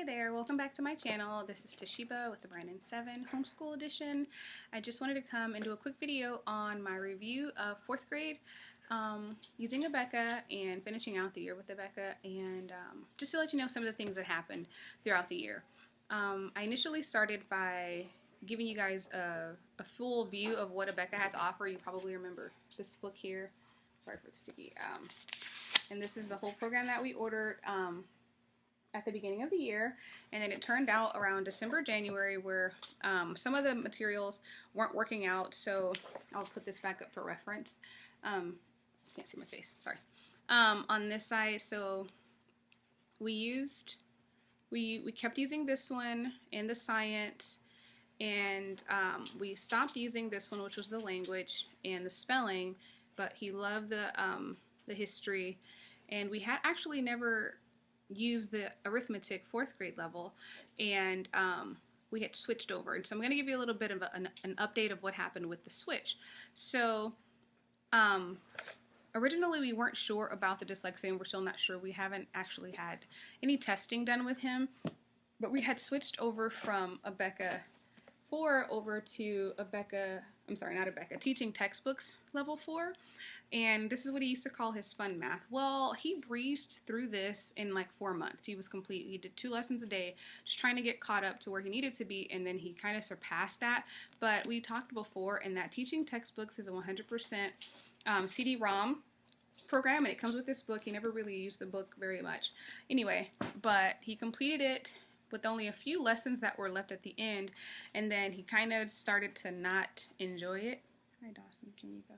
Hi there, welcome back to my channel. This is Toshiba with the Brandon 7 Homeschool Edition. I just wanted to come and do a quick video on my review of 4th grade using Abeka and finishing out the year with Abeka, and just to let you know some of the things that happened throughout the year. I initially started by giving you guys a full view of what Abeka had to offer. You probably remember this book here. Sorry for the sticky. And this is the whole program that we ordered at the beginning of the year, and then it turned out around December, January, where some of the materials weren't working out, so I'll put this back up for reference. Can't see my face, sorry. On this side, so we kept using this one in the science, and we stopped using this one, which was the language and the spelling, but he loved the history, and we had actually never use the arithmetic 4th grade level, and we had switched over, and so I'm going to give you a little bit of an update of what happened with the switch. So originally we weren't sure about the dyslexia, and we're still not sure. We haven't actually had any testing done with him, but we had switched over from Abeka 4 over to Teaching Textbooks Level 4, and this is what he used to call his fun math. Well, he breezed through this in like 4 months. He was complete. He did 2 lessons a day, just trying to get caught up to where he needed to be, and then he kind of surpassed that. But we talked before, and that Teaching Textbooks is a 100% CD-ROM program, and it comes with this book. He never really used the book very much. Anyway, but he completed it with only a few lessons that were left at the end, and then he kind of started to not enjoy it. Hi Dawson, can you go?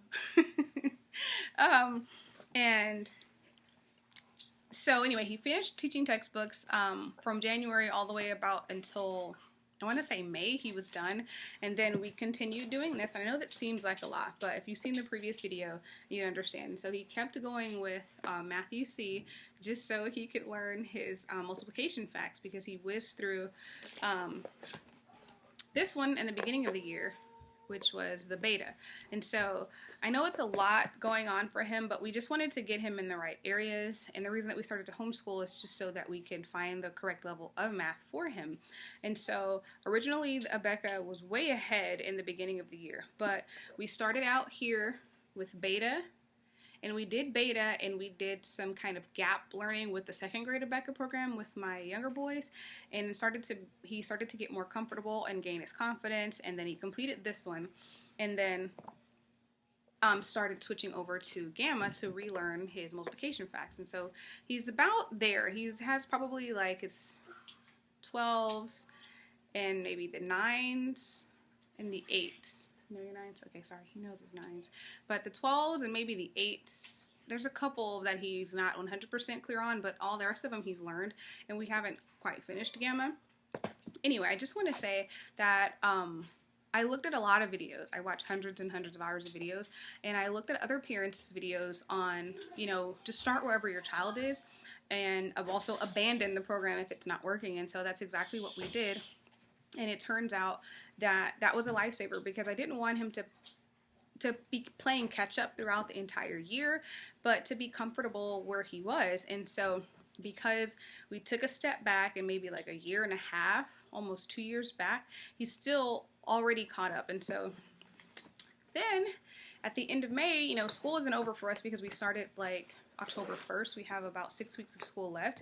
And so anyway, he finished Teaching Textbooks from January all the way about until, I want to say May, he was done, and then we continued doing this. I know that seems like a lot, but if you've seen the previous video, you understand. So he kept going with Math UC just so he could learn his multiplication facts, because he whizzed through this one in the beginning of the year, which was the beta. And so I know it's a lot going on for him, but we just wanted to get him in the right areas, and the reason that we started to homeschool is just so that we could find the correct level of math for him. And so originally Abeka was way ahead in the beginning of the year, but we started out here with beta, and we did beta, and we did some kind of gap learning with the 2nd grade Abeka program with my younger boys, and he started to get more comfortable and gain his confidence, and then he completed this one, and then started switching over to Gamma to relearn his multiplication facts. And so he's about there. He has probably like his 12s and maybe the 9s and the 8s. Maybe 9s. Okay, sorry, he knows his 9s. But the 12s and maybe the 8s, there's a couple that he's not 100% clear on, but all the rest of them he's learned, and we haven't quite finished Gamma. Anyway, I just want to say that I looked at a lot of videos. I watched hundreds and hundreds of hours of videos, and I looked at other parents' videos on, you know, just start wherever your child is, and I've also abandoned the program if it's not working, and so that's exactly what we did. And it turns out that that was a lifesaver, because I didn't want him to be playing catch up throughout the entire year, but to be comfortable where he was. And so because we took a step back, and maybe like a year and a half, almost 2 years back, he's still already caught up. And so then at the end of May, you know, school isn't over for us because we started like October 1st. We have about 6 weeks of school left.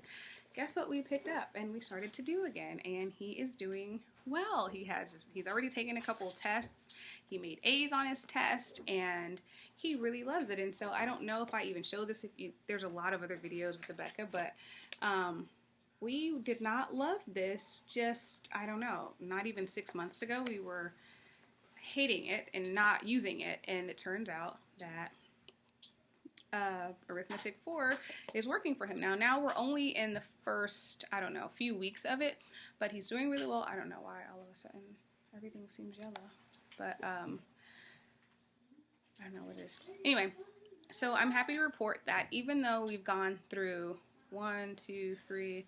Guess what we picked up and we started to do again, and he is doing well. He's already taken a couple of tests. He made A's on his test, and he really loves it. And so I don't know if I even show this. There's a lot of other videos with Abeka, but we did not love this just, I don't know, not even 6 months ago. We were hating it and not using it, and it turns out that Arithmetic 4 is working for him now. Now we're only in the first, I don't know, few weeks of it, but he's doing really well. I don't know why all of a sudden everything seems yellow, but I don't know what it is. Anyway, so I'm happy to report that even though we've gone through 1, 2, 3,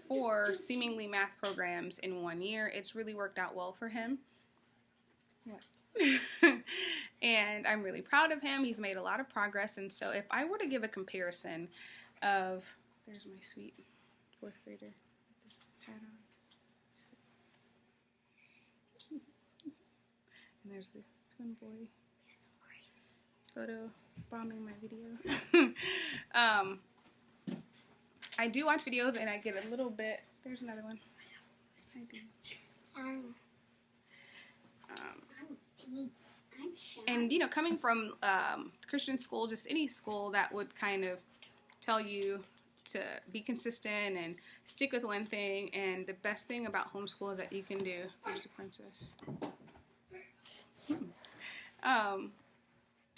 4 seemingly math programs in 1 year, it's really worked out well for him. What? And I'm really proud of him. He's made a lot of progress, and so if I were to give a comparison of, there's my sweet 4th grader with this hat on. there's the twin boy photo bombing my video. I do watch videos and I get a little bit. There's another one. I do. And you know, coming from Christian school, just any school that would kind of tell you to be consistent and stick with one thing. And the best thing about homeschool is that you can do. There's the princess.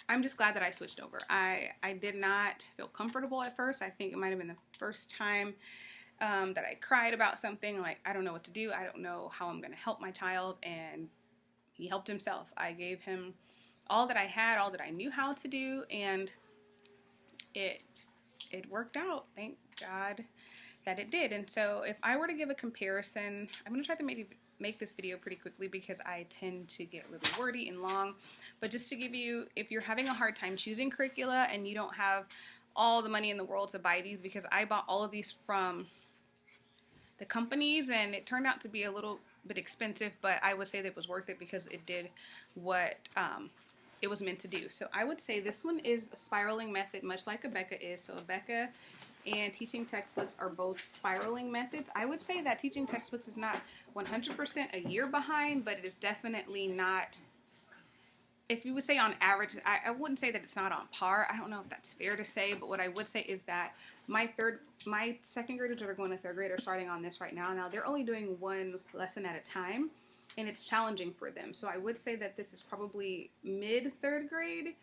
I'm just glad that I switched over. I did not feel comfortable at first. I think it might have been the first time that I cried about something, like I don't know what to do. I don't know how I'm going to help my child. And he helped himself. I gave him all that I had, all that I knew how to do, and it worked out. Thank God that it did. And so if I were to give a comparison, I'm going to try to make this video pretty quickly because I tend to get really wordy and long. But just to give you, if you're having a hard time choosing curricula and you don't have all the money in the world to buy these, because I bought all of these from the companies and it turned out to be a little bit expensive, but I would say that it was worth it because it did what it was meant to do. So I would say this one is a spiraling method, much like Abeka is. So Abeka and teaching textbooks are both spiraling methods. I would say that teaching textbooks is not 100% a year behind, but it is definitely not, if you would say on average, I wouldn't say that it's not on par. I don't know if that's fair to say, but what I would say is that my second graders that are going to third grade are starting on this right now. Now they're only doing one lesson at a time, and it's challenging for them. So I would say that this is probably mid third grade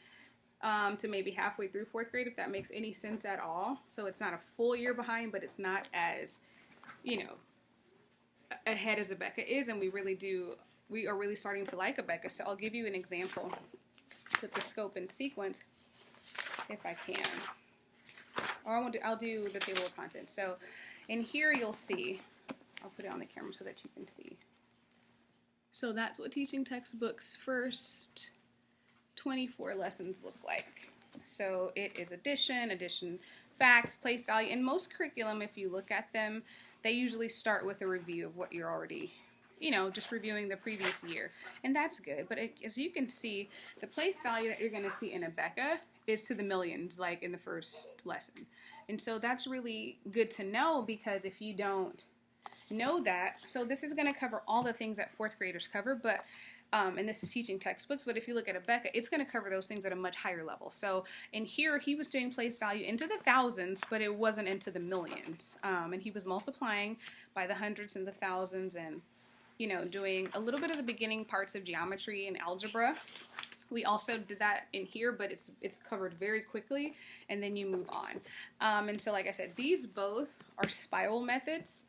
to maybe halfway through fourth grade, if that makes any sense at all. So it's not a full year behind, but it's not as, you know, ahead as Abeka is, and we are really starting to like Abeka. So I'll give you an example with the scope and sequence, if I can. Or I'll do the table of contents. So in here you'll see, I'll put it on the camera so that you can see. So that's what teaching textbooks first 24 lessons look like. So it is addition, facts, place value. In most curriculum, if you look at them, they usually start with a review of what you're already, you know, just reviewing the previous year. And that's good. But as you can see, the place value that you're going to see in Abeka is to the millions, like in the first lesson. And so that's really good to know, because if you don't know that, so this is going to cover all the things that fourth graders cover, but and this is teaching textbooks, but if you look at Abeka, it's going to cover those things at a much higher level. So in here, he was doing place value into the thousands, but it wasn't into the millions. And he was multiplying by the hundreds and the thousands, and, you know, doing a little bit of the beginning parts of geometry and algebra. We also did that in here, but it's covered very quickly, and then you move on. And so, like I said, these both are spiral methods,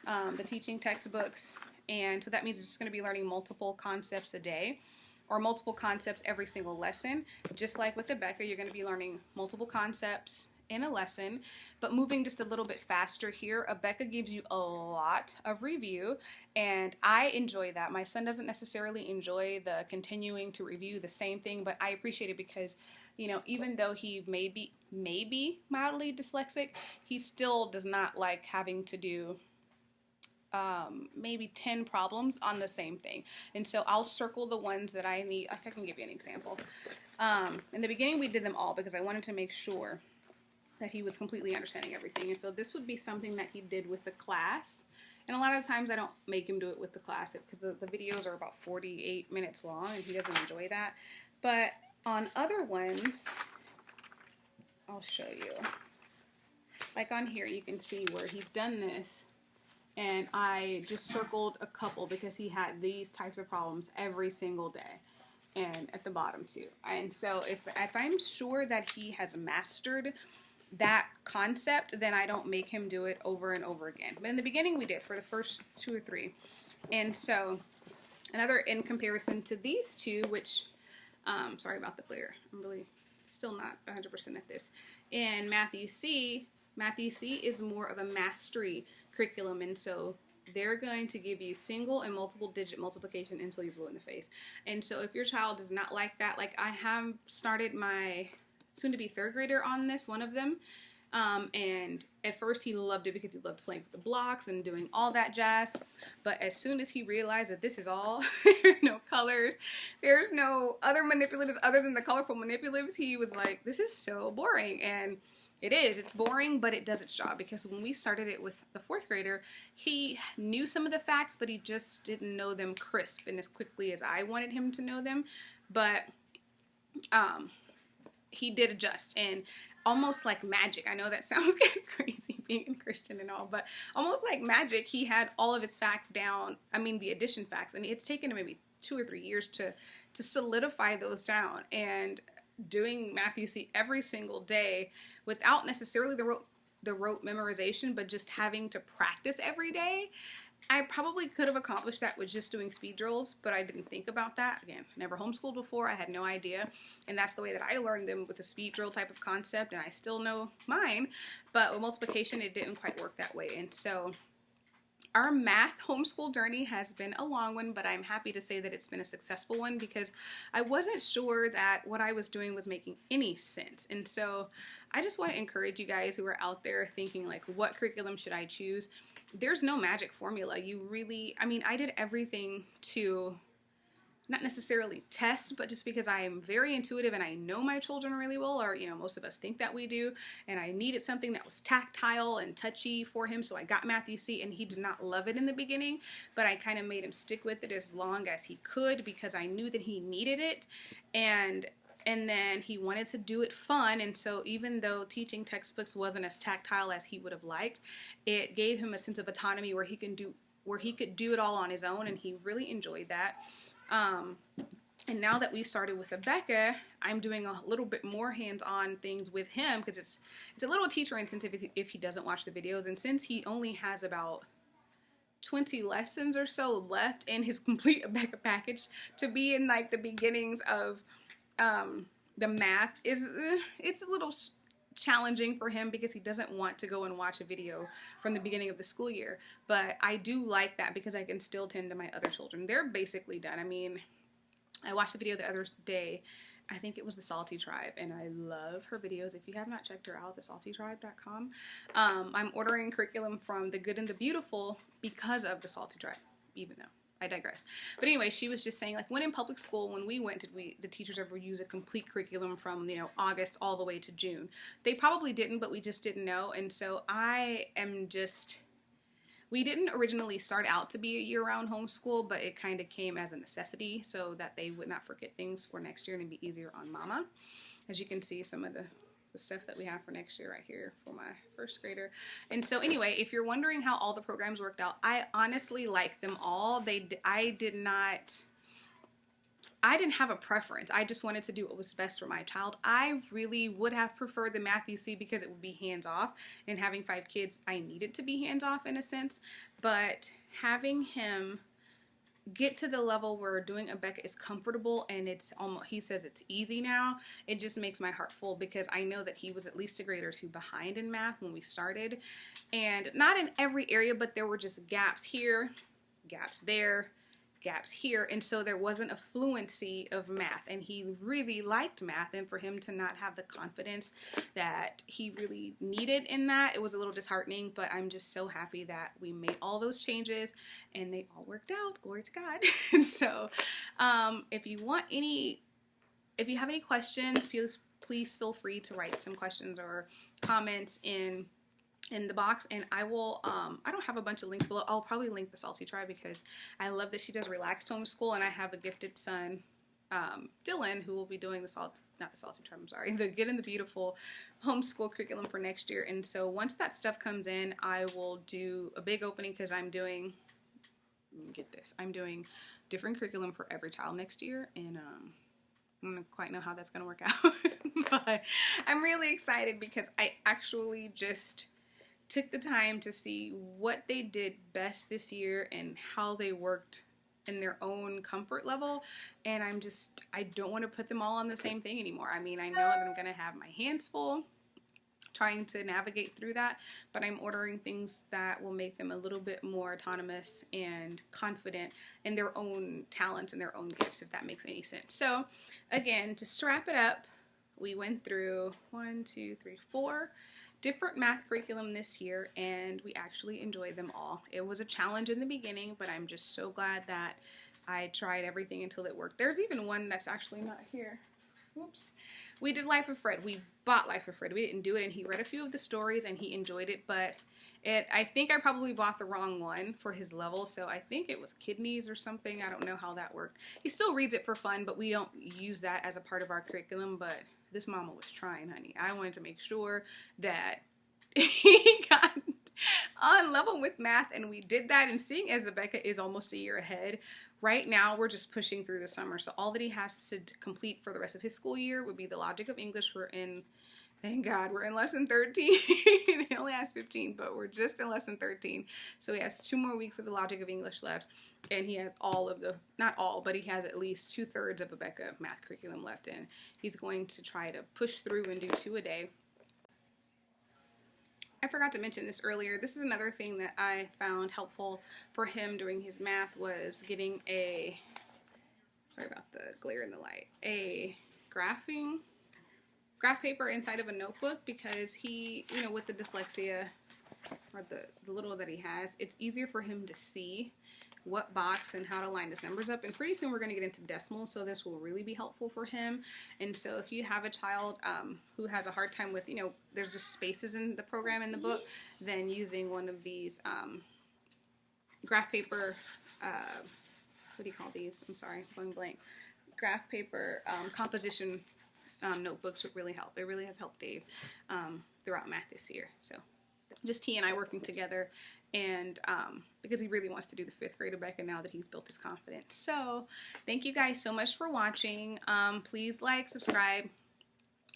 the teaching textbooks. And so that means it's just going to be learning multiple concepts a day, or multiple concepts every single lesson. Just like with Abeka, you're going to be learning multiple concepts in a lesson, but moving just a little bit faster here. Abeka gives you a lot of review, and I enjoy that. My son doesn't necessarily enjoy the continuing to review the same thing, but I appreciate it because, you know, even though he may be mildly dyslexic, he still does not like having to do maybe 10 problems on the same thing. And so I'll circle the ones that I need. I can give you an example. In the beginning, we did them all because I wanted to make sure that he was completely understanding everything. And so this would be something that he did with the class. And a lot of times I don't make him do it with the class because the videos are about 48 minutes long and he doesn't enjoy that. But on other ones, I'll show you. Like on here, you can see where he's done this. And I just circled a couple because he had these types of problems every single day, and at the bottom too. And so if I'm sure that he has mastered that concept, then I don't make him do it over and over again. But in the beginning we did for the first 2 or 3. And so another, in comparison to these two, which, sorry about the glare, I'm really still not 100% at this. In Matthew C is more of a mastery curriculum, and so they're going to give you single and multiple digit multiplication until you're blue in the face. And so if your child does not like that, like I have started my soon-to-be third grader on this, one of them, And at first he loved it because he loved playing with the blocks and doing all that jazz. But as soon as he realized that this is all, there's no colors, there's no other manipulatives other than the colorful manipulatives, he was like, this is so boring. And it is. It's boring, but it does its job, because when we started it with the 4th grader, he knew some of the facts, but he just didn't know them crisp and as quickly as I wanted him to know them. But he did adjust, and almost like magic. I know that sounds kind of crazy being a Christian and all, but almost like magic, he had all of his facts down. I mean, the addition facts, and it's taken him maybe 2 or 3 years to solidify those down. And doing Math UC every single day without necessarily the rote memorization, but just having to practice every day. I probably could have accomplished that with just doing speed drills, but I didn't think about that. Again, never homeschooled before. I had no idea. And that's the way that I learned them, with a speed drill type of concept. And I still know mine, but with multiplication, it didn't quite work that way. And so our math homeschool journey has been a long one, but I'm happy to say that it's been a successful one, because I wasn't sure that what I was doing was making any sense. And so I just want to encourage you guys who are out there thinking like, what curriculum should I choose? There's no magic formula. You really, I mean, I did everything to not necessarily test, but just because I am very intuitive and I know my children really well, or, you know, most of us think that we do. And I needed something that was tactile and touchy for him. So I got Math UC, and he did not love it in the beginning, but I kind of made him stick with it as long as he could, because I knew that he needed it. And then he wanted to do it fun, and so even though teaching textbooks wasn't as tactile as he would have liked, it gave him a sense of autonomy where he could do it all on his own, and he really enjoyed that. And now that we started with Rebecca, I'm doing a little bit more hands-on things with him, because it's a little teacher intensive if he doesn't watch the videos, and since he only has about 20 lessons or so left in his complete Rebecca package, to be in like the beginnings of the math it's a little challenging for him, because he doesn't want to go and watch a video from the beginning of the school year. But I do like that, because I can still tend to my other children. They're basically done. I mean, I watched the video the other day. I think it was the Salty Tribe, and I love her videos. If you have not checked her out, thesaltytribe.com. I'm ordering curriculum from The Good and the Beautiful because of the Salty Tribe, even though I digress. But anyway, she was just saying, like, when in public school, when we went, did the teachers ever use a complete curriculum from, you know, August all the way to June? They probably didn't, but we just didn't know. And so we didn't originally start out to be a year-round homeschool, but it kind of came as a necessity so that they would not forget things for next year and it'd be easier on Mama. As you can see, some of the stuff that we have for next year right here for my 1st grader. And so anyway, if you're wondering how all the programs worked out, I honestly like them all. I didn't have a preference. I just wanted to do what was best for my child. I really would have preferred the Math UC because it would be hands-off, and having 5 kids, I needed to be hands-off in a sense, but having him get to the level where doing Rebecca is comfortable and it's almost, he says it's easy now, it just makes my heart full, because I know that he was at least a grade or 2 behind in math when we started, and not in every area, but there were just gaps here, gaps there, gaps here, and so there wasn't a fluency of math, and he really liked math, and for him to not have the confidence that he really needed in that, it was a little disheartening. But I'm just so happy that we made all those changes and they all worked out, glory to God. And so if you have any questions, please feel free to write some questions or comments in the box, and I will, I don't have a bunch of links below. I'll probably link the Salty Tribe, because I love that she does relaxed homeschool, and I have a gifted son, Dylan, who will be doing the Good and the Beautiful homeschool curriculum for next year. And so once that stuff comes in, I will do a big opening, because I'm doing, get this, I'm doing different curriculum for every child next year, and I don't quite know how that's going to work out, but I'm really excited, because I actually just took the time to see what they did best this year and how they worked in their own comfort level, and I don't want to put them all on the same thing anymore. I mean, I know that I'm going to have my hands full trying to navigate through that, but I'm ordering things that will make them a little bit more autonomous and confident in their own talents and their own gifts, if that makes any sense. So again, to wrap it up, we went through 4 different math curriculum this year, and we actually enjoyed them all. It was a challenge in the beginning, but I'm just so glad that I tried everything until it worked. There's even one that's actually not here. Whoops. We did Life of Fred. We bought Life of Fred. We didn't do it, and he read a few of the stories, and he enjoyed it, but I think I probably bought the wrong one for his level, so I think it was kidneys or something. I don't know how that worked. He still reads it for fun, but we don't use that as a part of our curriculum, but this mama was trying, honey. I wanted to make sure that he got on level with math, and we did that. And seeing as Becca is almost a year ahead, right now we're just pushing through the summer, so all that he has to complete for the rest of his school year would be the logic of English. We're in, thank God, we're in lesson 13. He only has 15, but we're just in lesson 13. So he has 2 more weeks of the logic of English left, and he has all of the, not all, but he has at least 2/3 of a Becca math curriculum left, and he's going to try to push through and do 2 a day. I forgot to mention this earlier. This is another thing that I found helpful for him during his math, was getting a, sorry about the glare in the light, a graph paper inside of a notebook, because he, you know, with the dyslexia, or the little that he has, it's easier for him to see what box and how to line his numbers up. And pretty soon we're going to get into decimals, so this will really be helpful for him. And so if you have a child who has a hard time with, you know, there's just spaces in the program in the book, then using one of these graph paper, what do you call these? I'm sorry, going blank. Graph paper composition notebooks would really help. It really has helped Dave throughout math this year. So just he and I working together, and because he really wants to do the 5th grade of Becca now that he's built his confidence. So thank you guys so much for watching. Please like, subscribe.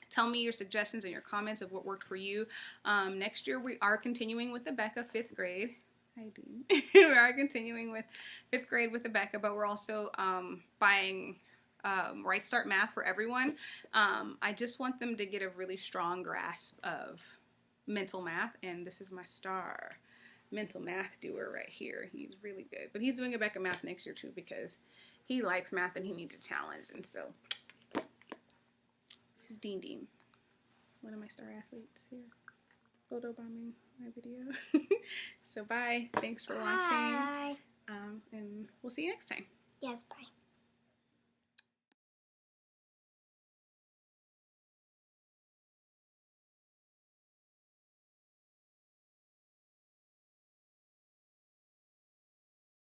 Tell me your suggestions and your comments of what worked for you. Next year we are continuing with the Becca 5th grade. Hi, Dean. We are continuing with 5th grade with the Becca, but we're also buying Right Start Math for everyone. I just want them to get a really strong grasp of mental math, and this is my star mental math doer right here. He's really good, but he's doing a Becca math next year too, because he likes math and he needs a challenge. And so this is Dean, one of my star athletes here, photo bombing my video. So bye, thanks for watching, and we'll see you next time. Yes, bye.